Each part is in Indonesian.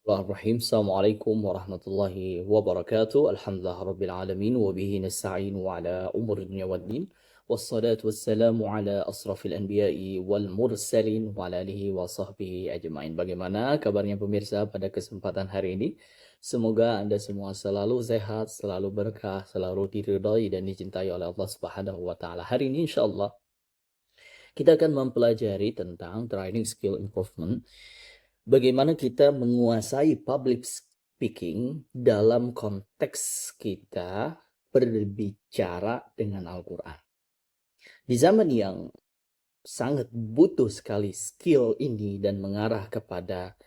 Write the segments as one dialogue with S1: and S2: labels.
S1: Bismillahirrahmanirrahim. Assalamualaikum warahmatullahi wabarakatuh. Alhamdulillah rabbil alamin wa bihi nasta'in wa ala umuri dunya waddin. Wassalatu wassalamu ala asrafil anbiya'i wal mursalin wa ala alihi wa sahbihi ajma'in. Bagaimana kabarnya pemirsa pada kesempatan hari ini? Semoga Anda semua selalu sehat, selalu berkah, selalu diridhai dan dicintai oleh Allah Subhanahu wa taala. Hari ini insyaallah kita akan mempelajari tentang training skill improvement. Bagaimana kita menguasai public speaking dalam konteks kita berbicara dengan Al-Quran. Di zaman yang sangat butuh sekali skill ini dan mengarah kepada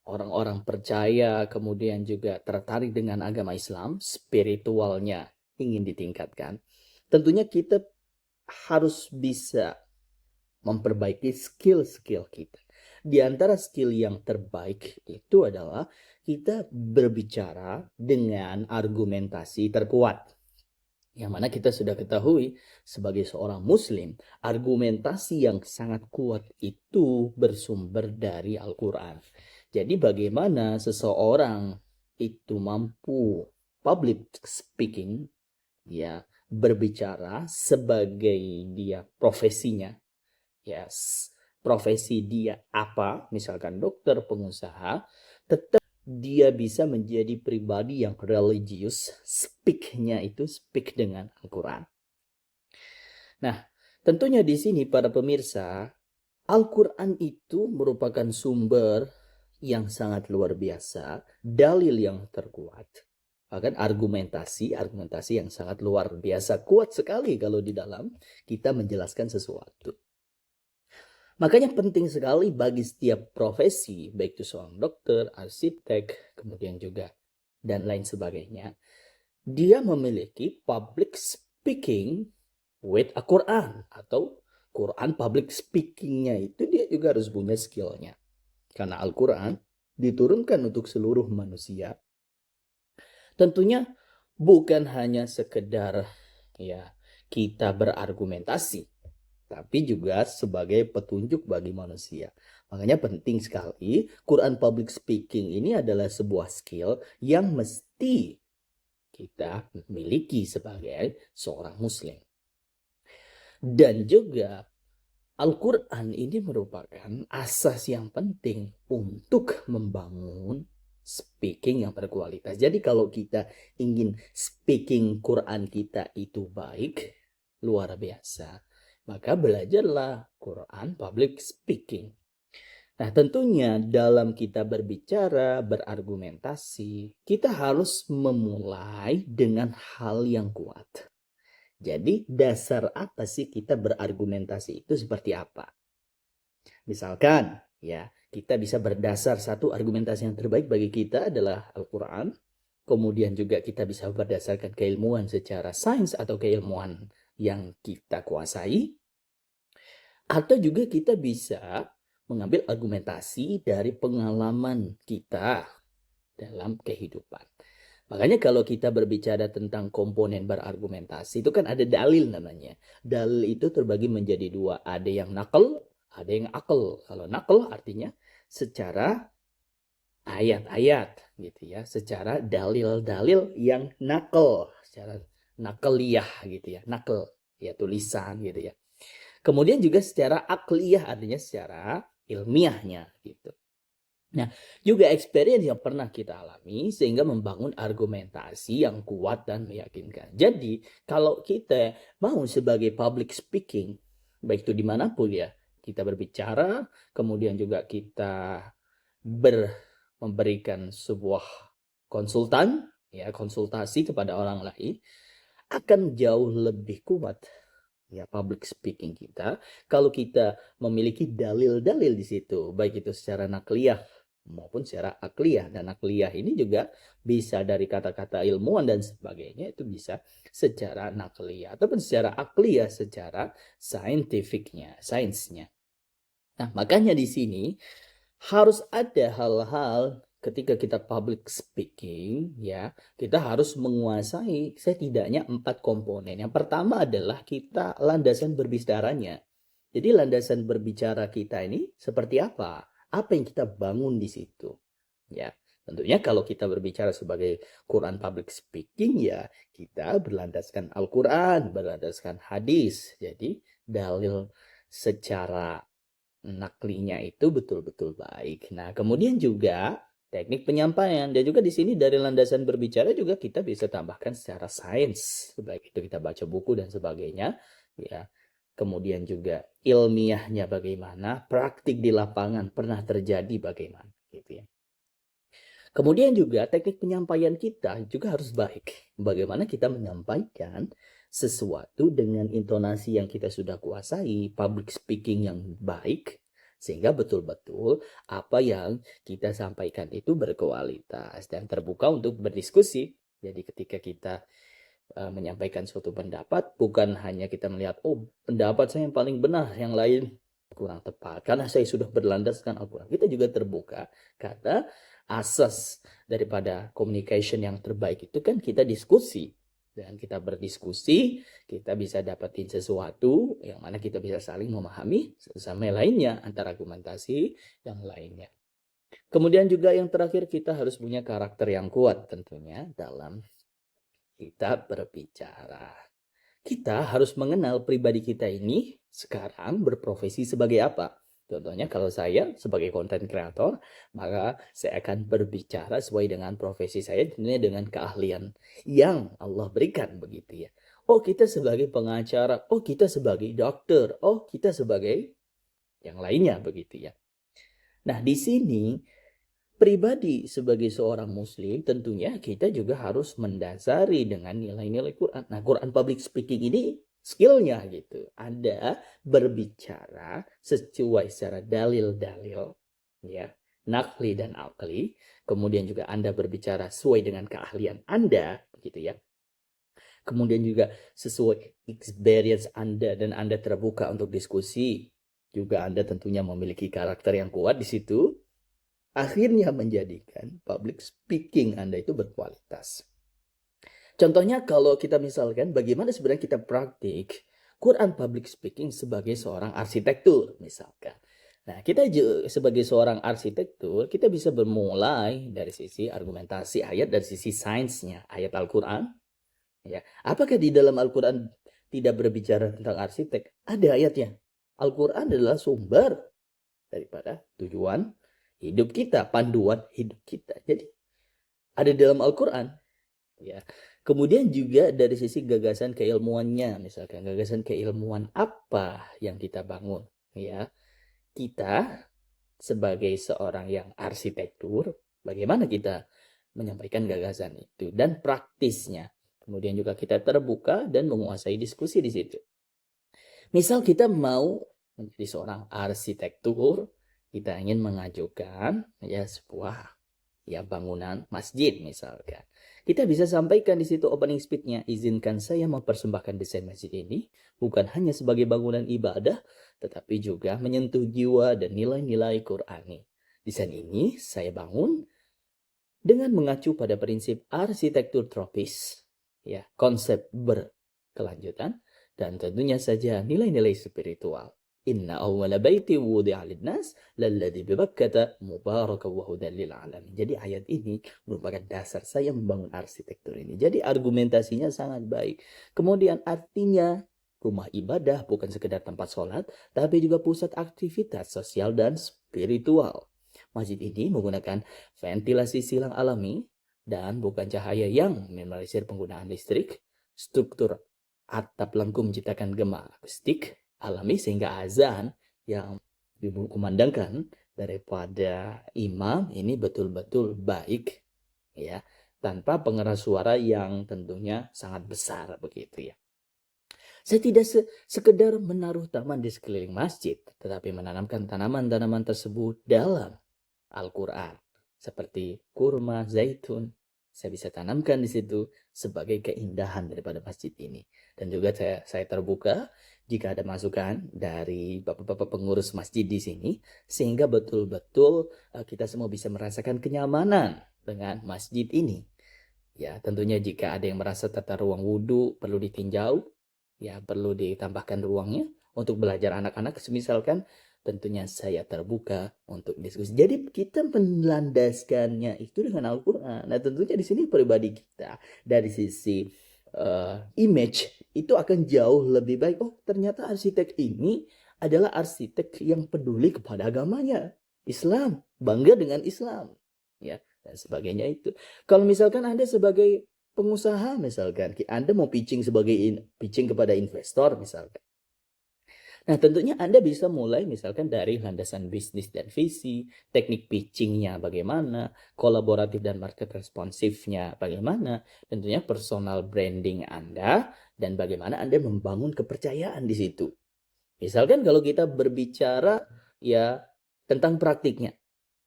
S1: orang-orang percaya, kemudian juga tertarik dengan agama Islam, spiritualnya ingin ditingkatkan. Tentunya kita harus bisa memperbaiki skill-skill kita. Di antara skill yang terbaik itu adalah kita berbicara dengan argumentasi terkuat. Yang mana kita sudah ketahui sebagai seorang muslim, argumentasi yang sangat kuat itu bersumber dari Al-Quran. Jadi bagaimana seseorang itu mampu public speaking, ya, berbicara sebagai dia profesinya, yes, profesi dia apa, misalkan dokter, pengusaha, tetap dia bisa menjadi pribadi yang religius, speak-nya itu speak dengan Al-Quran. Nah, tentunya di sini para pemirsa, Al-Quran itu merupakan sumber yang sangat luar biasa, dalil yang terkuat, bahkan argumentasi yang sangat luar biasa, kuat sekali kalau di dalam kita menjelaskan sesuatu. Makanya penting sekali bagi setiap profesi, baik itu seorang dokter, arsitek, kemudian juga dan lain sebagainya, dia memiliki public speaking with a Quran, atau Quran public speakingnya itu dia juga harus punya skillnya. Karena Al-Quran diturunkan untuk seluruh manusia. Tentunya bukan hanya sekedar ya kita berargumentasi, tapi juga sebagai petunjuk bagi manusia. Makanya penting sekali Quran public speaking ini adalah sebuah skill yang mesti kita miliki sebagai seorang muslim. Dan juga Al-Quran ini merupakan asas yang penting untuk membangun speaking yang berkualitas. Jadi kalau kita ingin speaking Quran kita itu baik, luar biasa, maka belajarlah Quran public speaking. Nah, tentunya dalam kita berbicara, berargumentasi, kita harus memulai dengan hal yang kuat. Jadi, dasar apa sih kita berargumentasi itu seperti apa? Misalkan, ya, kita bisa berdasar satu argumentasi yang terbaik bagi kita adalah Al-Quran. Kemudian juga kita bisa berdasarkan keilmuan secara sains atau keilmuan yang kita kuasai. Atau juga kita bisa mengambil argumentasi dari pengalaman kita dalam kehidupan. Makanya kalau kita berbicara tentang komponen berargumentasi, itu kan ada dalil namanya. Dalil itu terbagi menjadi dua. Ada yang nakal, ada yang akal. Kalau nakal artinya secara ayat-ayat gitu ya. Secara dalil-dalil yang nakal. Secara nakaliyah gitu ya. Nakal, ya tulisan gitu ya. Kemudian juga secara akliyah, artinya secara ilmiahnya gitu. Nah, juga experience yang pernah kita alami sehingga membangun argumentasi yang kuat dan meyakinkan. Jadi, kalau kita mau sebagai public speaking, baik itu dimanapun ya, kita berbicara, kemudian juga kita memberikan sebuah konsultasi kepada orang lain, akan jauh lebih kuat ya public speaking kita kalau kita memiliki dalil-dalil di situ, baik itu secara nakliyah maupun secara akliyah. Dan akliyah ini juga bisa dari kata-kata ilmuwan dan sebagainya, itu bisa secara nakliyah ataupun secara akliyah, secara sainsnya. Nah, makanya di sini harus ada hal-hal ketika kita public speaking, ya, kita harus menguasai setidaknya 4 komponen. Yang pertama adalah kita landasan berbicaranya. Jadi landasan berbicara kita ini seperti apa? Apa yang kita bangun di situ? Ya. Tentunya kalau kita berbicara sebagai Quran public speaking, ya kita berlandaskan Al-Quran, berlandaskan hadis. Jadi dalil secara naklinya itu betul-betul baik. Nah, kemudian juga teknik penyampaian. Dan juga di sini dari landasan berbicara juga kita bisa tambahkan secara sains. Baik itu kita baca buku dan sebagainya. Ya. Kemudian juga ilmiahnya bagaimana, praktik di lapangan pernah terjadi bagaimana. Gitu ya. Kemudian juga teknik penyampaian kita juga harus baik. Bagaimana kita menyampaikan sesuatu dengan intonasi yang kita sudah kuasai, public speaking yang baik, sehingga betul-betul apa yang kita sampaikan itu berkualitas dan terbuka untuk berdiskusi. Jadi ketika kita menyampaikan suatu pendapat, bukan hanya kita melihat, oh pendapat saya yang paling benar, yang lain kurang tepat. Karena saya sudah berlandaskan Al-Quran. Kita juga terbuka. Karena asas daripada communication yang terbaik itu kan kita diskusi. Dan kita berdiskusi, kita bisa dapetin sesuatu yang mana kita bisa saling memahami sama lainnya, antara argumentasi yang lainnya. Kemudian juga yang terakhir, kita harus punya karakter yang kuat tentunya dalam kita berbicara. Kita harus mengenal pribadi kita ini sekarang berprofesi sebagai apa. Contohnya kalau saya sebagai content creator, maka saya akan berbicara sesuai dengan profesi saya, tentunya dengan keahlian yang Allah berikan begitu ya. Oh, kita sebagai pengacara, oh kita sebagai dokter, oh kita sebagai yang lainnya begitu ya. Nah, di sini pribadi sebagai seorang muslim tentunya kita juga harus mendasari dengan nilai-nilai Quran. Nah, Quran public speaking ini skillnya gitu. Anda berbicara sesuai secara dalil-dalil, ya, nakli dan akli. Kemudian juga Anda berbicara sesuai dengan keahlian Anda, gitu ya. Kemudian juga sesuai experience Anda dan Anda terbuka untuk diskusi. Juga Anda tentunya memiliki karakter yang kuat di situ. Akhirnya menjadikan public speaking Anda itu berkualitas. Contohnya kalau kita misalkan bagaimana sebenarnya kita praktik Quran public speaking sebagai seorang arsitektur misalkan. Nah, kita sebagai seorang arsitektur, kita bisa bermulai dari sisi argumentasi ayat, dari sisi sainsnya ayat Al-Quran. Ya. Apakah di dalam Al-Quran tidak berbicara tentang arsitek? Ada ayatnya. Al-Quran adalah sumber daripada tujuan hidup kita, panduan hidup kita. Jadi ada dalam Al-Quran. Ya. Kemudian juga dari sisi gagasan keilmuannya, misalkan gagasan keilmuan apa yang kita bangun. Ya. Kita sebagai seorang yang arsitektur, bagaimana kita menyampaikan gagasan itu dan praktisnya. Kemudian juga kita terbuka dan menguasai diskusi di situ. Misal kita mau menjadi seorang arsitektur, kita ingin mengajukan ya sebuah ya bangunan masjid misalkan. Kita bisa sampaikan di situ opening speech-nya, izinkan saya mempersembahkan desain masjid ini bukan hanya sebagai bangunan ibadah, tetapi juga menyentuh jiwa dan nilai-nilai Qurani. Desain ini saya bangun dengan mengacu pada prinsip arsitektur tropis, ya, konsep berkelanjutan, dan tentunya saja nilai-nilai spiritual. Inna awwala baiti wudi'a lin-nas lalladzi bi Bakkah mubarakan wa hudan lil alamin. Jadi ayat ini merupakan dasar saya membangun arsitektur ini. Jadi argumentasinya sangat baik. Kemudian artinya rumah ibadah bukan sekedar tempat sholat, tapi juga pusat aktivitas sosial dan spiritual. Masjid ini menggunakan ventilasi silang alami dan bukan cahaya yang meminimalisir penggunaan listrik. Struktur atap lengkung menciptakan gema akustik alami sehingga azan yang dikumandangkan daripada imam ini betul-betul baik ya, tanpa pengeras suara yang tentunya sangat besar begitu ya. Saya tidak sekedar menaruh taman di sekeliling masjid, tetapi menanamkan tanaman-tanaman tersebut dalam Al-Quran seperti kurma, zaitun. Saya bisa tanamkan di situ sebagai keindahan daripada masjid ini. Dan juga saya terbuka jika ada masukan dari bapak-bapak pengurus masjid di sini, sehingga betul-betul kita semua bisa merasakan kenyamanan dengan masjid ini. Ya, tentunya jika ada yang merasa tata ruang wudhu perlu ditinjau, ya perlu ditambahkan ruangnya untuk belajar anak-anak, misalkan tentunya saya terbuka untuk diskusi. Jadi kita melandaskannya itu dengan Al-Quran. Nah tentunya di sini pribadi kita dari sisi image itu akan jauh lebih baik. Oh ternyata arsitek ini adalah arsitek yang peduli kepada agamanya. Islam, bangga dengan Islam. Ya, dan sebagainya itu. Kalau misalkan Anda sebagai pengusaha misalkan, Anda mau pitching pitching kepada investor misalkan. Nah, tentunya Anda bisa mulai misalkan dari landasan bisnis dan visi, teknik pitchingnya bagaimana, kolaboratif dan market responsifnya bagaimana, tentunya personal branding Anda, dan bagaimana Anda membangun kepercayaan di situ. Misalkan kalau kita berbicara ya tentang praktiknya,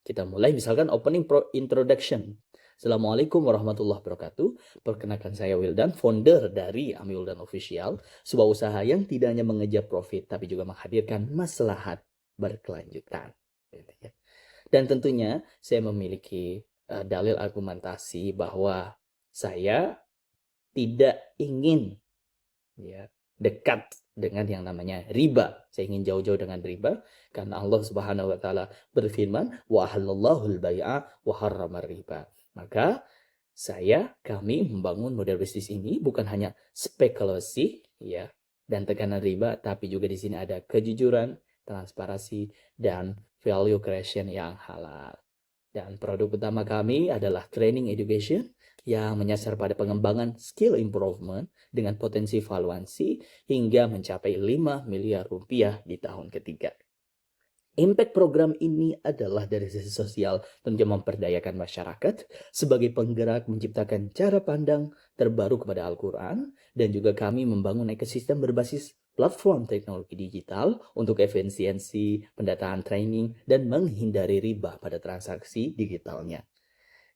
S1: kita mulai misalkan opening introduction. Assalamualaikum warahmatullahi wabarakatuh. Perkenalkan saya Wildan, founder dari Ami Wildan Official, sebuah usaha yang tidak hanya mengejar profit tapi juga menghadirkan maslahat berkelanjutan. Dan tentunya saya memiliki dalil argumentasi bahwa saya tidak ingin ya dekat dengan yang namanya riba. Saya ingin jauh-jauh dengan riba karena Allah Subhanahu wa taala berfirman, "Wa halallahu al-bai'a wa harrama riba." Maka kami membangun model bisnis ini bukan hanya spekulasi ya dan tekanan riba, tapi juga di sini ada kejujuran, transparansi dan value creation yang halal. Dan produk utama kami adalah training education yang menyasar pada pengembangan skill improvement dengan potensi valuasi hingga mencapai 5 miliar rupiah di tahun ketiga. Impact program ini adalah dari sisi sosial tentu memperdayakan masyarakat sebagai penggerak menciptakan cara pandang terbaru kepada Al-Quran, dan juga kami membangun ekosistem berbasis platform teknologi digital untuk efisiensi, pendataan training, dan menghindari riba pada transaksi digitalnya.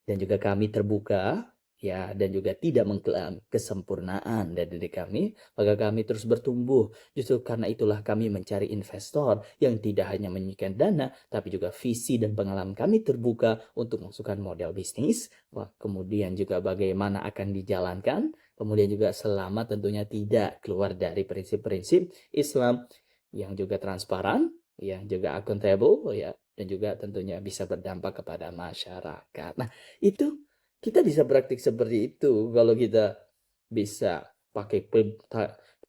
S1: Dan juga kami terbuka ya dan juga tidak mengklaim kesempurnaan dari diri kami, maka kami terus bertumbuh. Justru karena itulah kami mencari investor yang tidak hanya menyiapkan dana, tapi juga visi dan pengalaman kami terbuka untuk masukkan model bisnis, kemudian juga bagaimana akan dijalankan, kemudian juga selama tentunya tidak keluar dari prinsip-prinsip Islam yang juga transparan, yang juga accountable ya, dan juga tentunya bisa berdampak kepada masyarakat. Nah, itu kita bisa praktik seperti itu kalau kita bisa pakai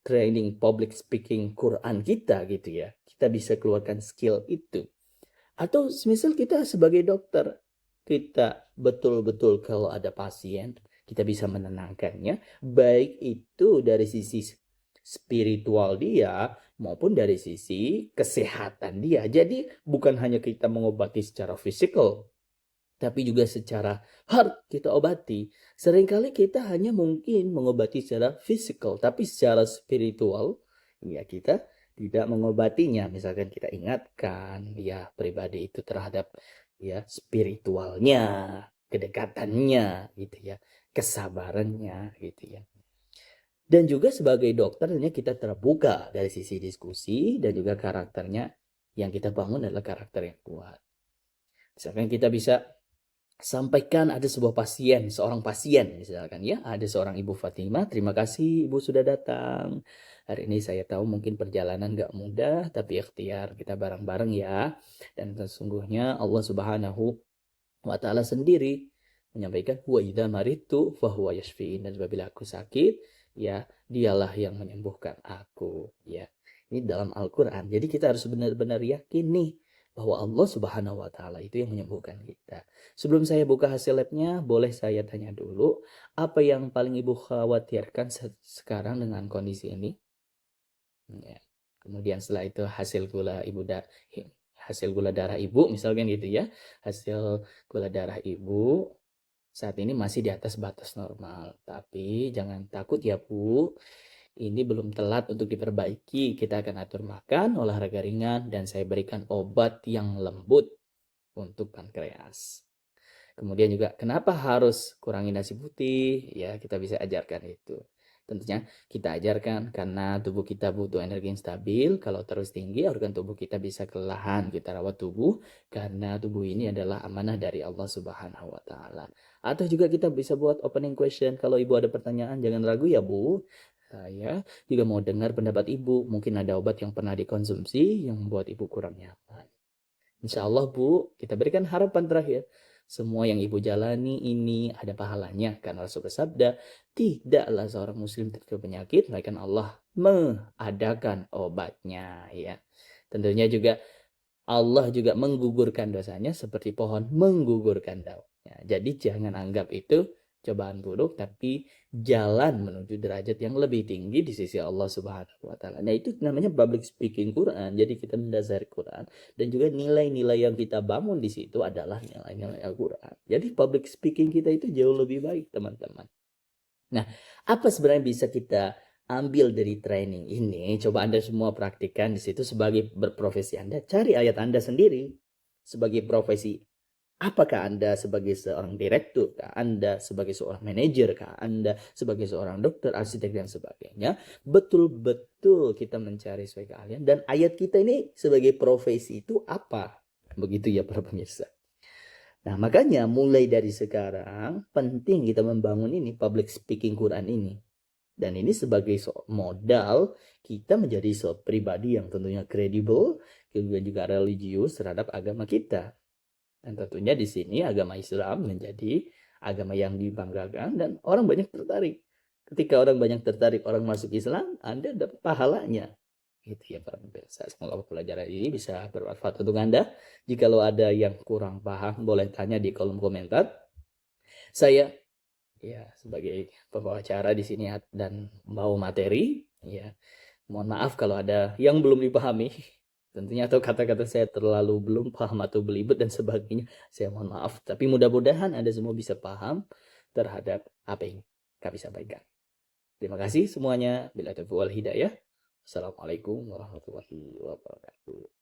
S1: training public speaking Quran kita gitu ya. Kita bisa keluarkan skill itu. Atau misal kita sebagai dokter, kita betul-betul kalau ada pasien, kita bisa menenangkannya, baik itu dari sisi spiritual dia maupun dari sisi kesehatan dia. Jadi bukan hanya kita mengobati secara fisikal, tapi juga secara heart kita obati. Seringkali kita hanya mungkin mengobati secara fisikal, tapi secara spiritual ya kita tidak mengobatinya. Misalkan kita ingatkan ya pribadi itu terhadap ya spiritualnya, kedekatannya gitu ya, kesabarannya gitu ya. Dan juga sebagai dokter kita terbuka dari sisi diskusi dan juga karakternya yang kita bangun adalah karakter yang kuat. Misalkan kita bisa sampaikan ada seorang pasien misalkan ya, ada seorang Ibu Fatimah, terima kasih Ibu sudah datang. Hari ini saya tahu mungkin perjalanan gak mudah, tapi ikhtiar kita bareng-bareng ya. Dan sesungguhnya Allah Subhanahu wa taala sendiri menyampaikan wa idza maritu fahuwa yashfiin, dan apabila aku sakit ya dialah yang menyembuhkan aku ya. Ini dalam Al-Qur'an. Jadi kita harus benar-benar yakin nih bahwa Allah Subhanahu wa taala itu yang menyembuhkan kita. Sebelum saya buka hasil labnya, boleh saya tanya dulu, apa yang paling Ibu khawatirkan sekarang dengan kondisi ini? Ya. Kemudian setelah itu hasil gula darah Ibu misalkan gitu ya. Hasil gula darah Ibu saat ini masih di atas batas normal. Tapi jangan takut ya Bu. Ini belum telat untuk diperbaiki. Kita akan atur makan, olahraga ringan, dan saya berikan obat yang lembut untuk pankreas. Kemudian juga kenapa harus kurangi nasi putih? Ya, kita bisa ajarkan itu. Tentunya kita ajarkan karena tubuh kita butuh energi yang stabil. Kalau terus tinggi, organ tubuh kita bisa kelelahan. Kita rawat tubuh karena tubuh ini adalah amanah dari Allah Subhanahu wa taala. Atau juga kita bisa buat opening question. Kalau Ibu ada pertanyaan, jangan ragu ya Bu. Saya juga mau dengar pendapat Ibu. Mungkin ada obat yang pernah dikonsumsi yang membuat Ibu kurang nyaman. Insya Allah Bu, kita berikan harapan terakhir. Semua yang Ibu jalani ini ada pahalanya. Karena Rasul bersabda, tidaklah seorang muslim terkena penyakit, melainkan Allah mengadakan obatnya. Ya, tentunya juga Allah juga menggugurkan dosanya seperti pohon menggugurkan daunnya. Jadi jangan anggap itu cobaan buruk, tapi jalan menuju derajat yang lebih tinggi di sisi Allah Subhanahu wa taala. Nah, itu namanya public speaking Quran. Jadi kita mendasari Quran dan juga nilai-nilai yang kita bangun di situ adalah nilai-nilai Al-Quran. Jadi public speaking kita itu jauh lebih baik, teman-teman. Nah, apa sebenarnya bisa kita ambil dari training ini? Coba Anda semua praktikkan di situ sebagai berprofesi Anda. Cari ayat Anda sendiri sebagai profesi. Apakah Anda sebagai seorang direktur, kah? Anda sebagai seorang manajer, kah? Anda sebagai seorang dokter, arsitek, dan sebagainya. Betul-betul kita mencari sesuai keahlian. Dan ayat kita ini sebagai profesi itu apa? Begitu ya para pemirsa. Nah, makanya mulai dari sekarang penting kita membangun ini public speaking Quran ini. Dan ini sebagai modal kita menjadi pribadi yang tentunya kredibel, kemudian juga religius terhadap agama kita. Dan tentunya di sini agama Islam menjadi agama yang dibanggakan dan orang banyak tertarik. Ketika orang banyak tertarik, orang masuk Islam, Anda dapat pahalanya. Gitu ya para pemirsa. Semoga pelajaran ini bisa bermanfaat untuk Anda. Jikalau ada yang kurang paham, boleh tanya di kolom komentar. Saya ya sebagai pembawa acara di sini dan mau materi, ya mohon maaf kalau ada yang belum dipahami. Tentunya atau kata-kata saya terlalu belum paham atau belibet dan sebagainya. Saya mohon maaf. Tapi mudah-mudahan Anda semua bisa paham terhadap apa yang kami sampaikan. Terima kasih semuanya. Bila taufiq wal hidayah. Assalamualaikum warahmatullahi wabarakatuh.